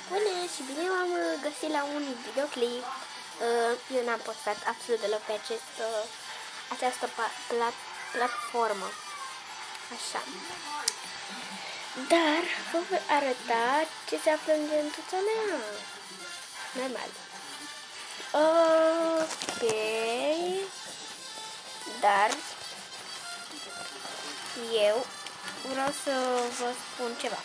Bună și bine m-am găsit la un videoclip. Eu n-am postat absolut deloc pe această platformă. Așa. Dar vă voi arăta ce se află în gentuța mea. Normal. Ok. Dar eu vreau să vă spun ceva.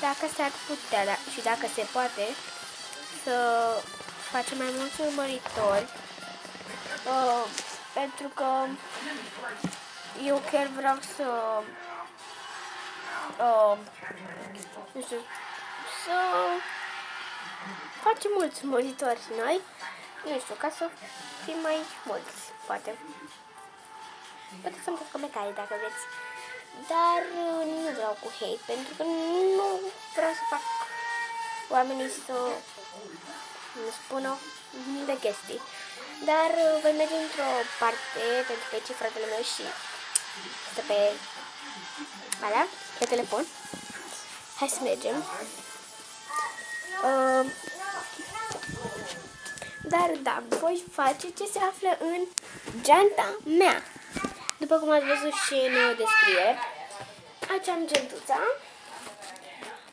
Dacă s-ar putea, și dacă se poate, să facem mai mulți urmăritori, pentru că eu chiar vreau să, nu știu, să facem mulți urmăritori noi, nu știu, ca să fim mai mulți, poate. Puteți să-mi dați comentarii dacă vreți. Dar nu vreau cu hate, pentru că nu vreau să fac oamenii să îmi spună de chestii. Dar voi merge într-o parte, pentru că e și fratele meu și stă pe alea, pe telefon. Hai să mergem. Dar da, voi face ce se află în geanta mea. După cum ați văzut și în descriere, aici am gentuța.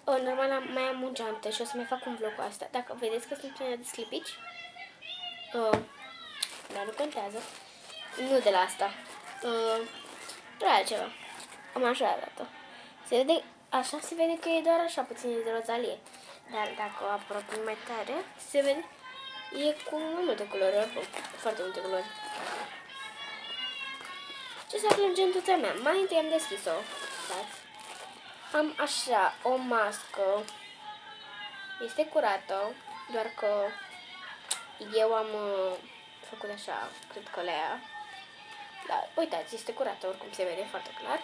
Normal mai am o geantă și o să mai fac un vlog cu asta. Dacă vedeți că sunt plină de sclipici, dar nu contează. Nu de la asta. De la altceva. Cam așa arată. Se vede, așa se vede că e doar așa puțin de rozalie. Dar dacă o apropii mai tare, se vede, e cu mai multe culori, oricum, foarte multe culori. Ce se află în gentuța mea? Mai întâi am deschis-o. Am așa o mască. Este curată, doar că eu am făcut așa, cred că la ea. Dar uitați, este curată, oricum se vede foarte clar.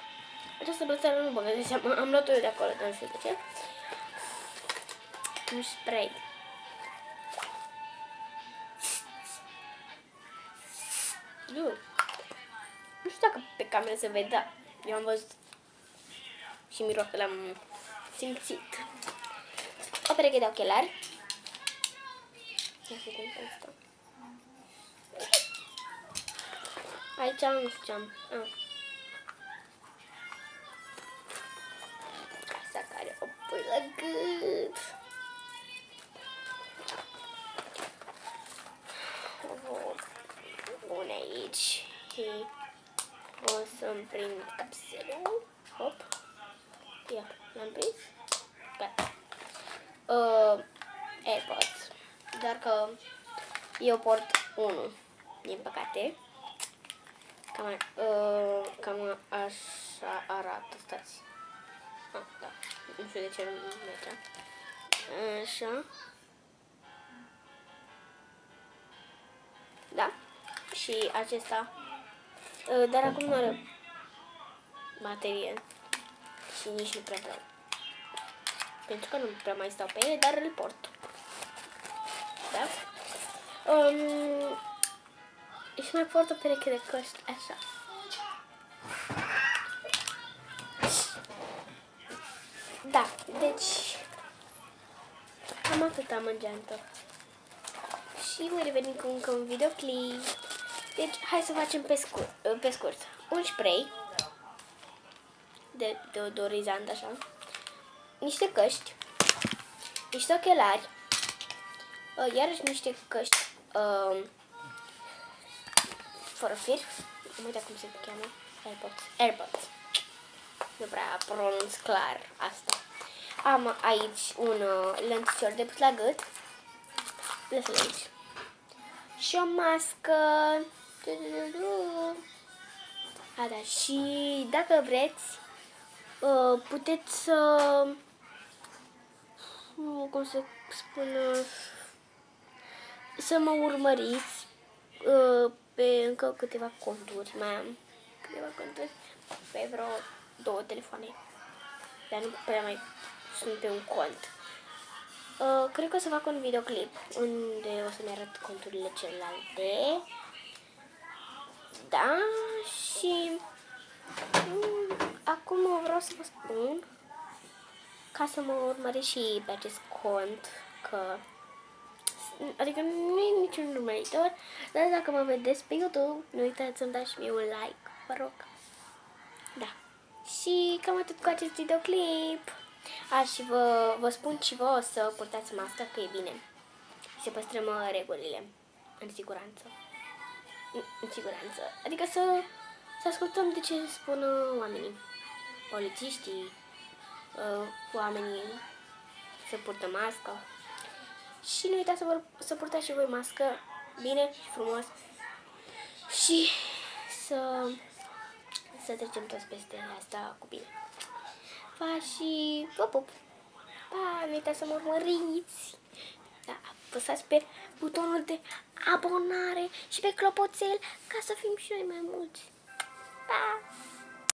Această brățară nu băgă de seama, am luat-o de acolo, dar nu știu de ce. Un spray. Nu știu dacă pe cameră se vede, dar eu am văzut și mirosul l-am simțit. O pereche de ochelari. Ia să vedem pe asta. Aici nu știu ce am. Asta care o pui la gât. O pun aici și o să-mi prind capselul. Hop. Ia, l-am prins. Gata. AirPods. Doar că eu port unul, din păcate. Cam așa arată. Stați. Da. Nu știu de ce nu mergea. Așa. Da. Și acesta. Dar acum nu are baterie. Și nici nu prea vreau. Pentru că nu prea mai stau pe ele, dar îl port. Da? Și mai port o pereche de căști, așa. Da, deci cam atât am în geantă. Și voi reveni cu încă un videoclip. Deci, hai să facem pe scurt. Un spray de deodorizant, așa. Niște căști. Niște ochelari. Iarăși niște căști fără fir. Nu uite cum se cheamă. AirPods. Nu prea pronunț clar asta. Am aici un lănțușor de pus la gât. Lăsă-l aici. Și o mască. Da. Și dacă vreți, puteți să, cum să spun, să mă urmăriți pe încă câteva conturi. Mai am câteva conturi pe vreo 2 telefoane, dar nu prea mai sunt pe un cont. Cred că o să fac un videoclip unde o să-mi arăt conturile celelalte. Da, și acum vreau să vă spun ca să mă urmăresc și pe acest cont, că adică nu e niciun urmăritor, dar dacă mă vedeți pe YouTube, nu uitați să-mi dați și mie un like, vă rog. Da. Și cam atât cu acest videoclip. Și vă spun și vă să purtați masca, că e bine. Să păstrăm regulile în siguranță. În siguranță. Adică să ascultăm de ce spun oamenii. Polițiștii, oamenii să purtă mască. Și nu uitați să purtați și voi mască bine și frumos. Și să trecem toți peste asta cu bine. Pa și vă pup! Pa, nu uitați să mă urmăriți! Da, apăsați pe butonul de abonare și pe clopoțel ca să fim și noi mai mulți. Pa!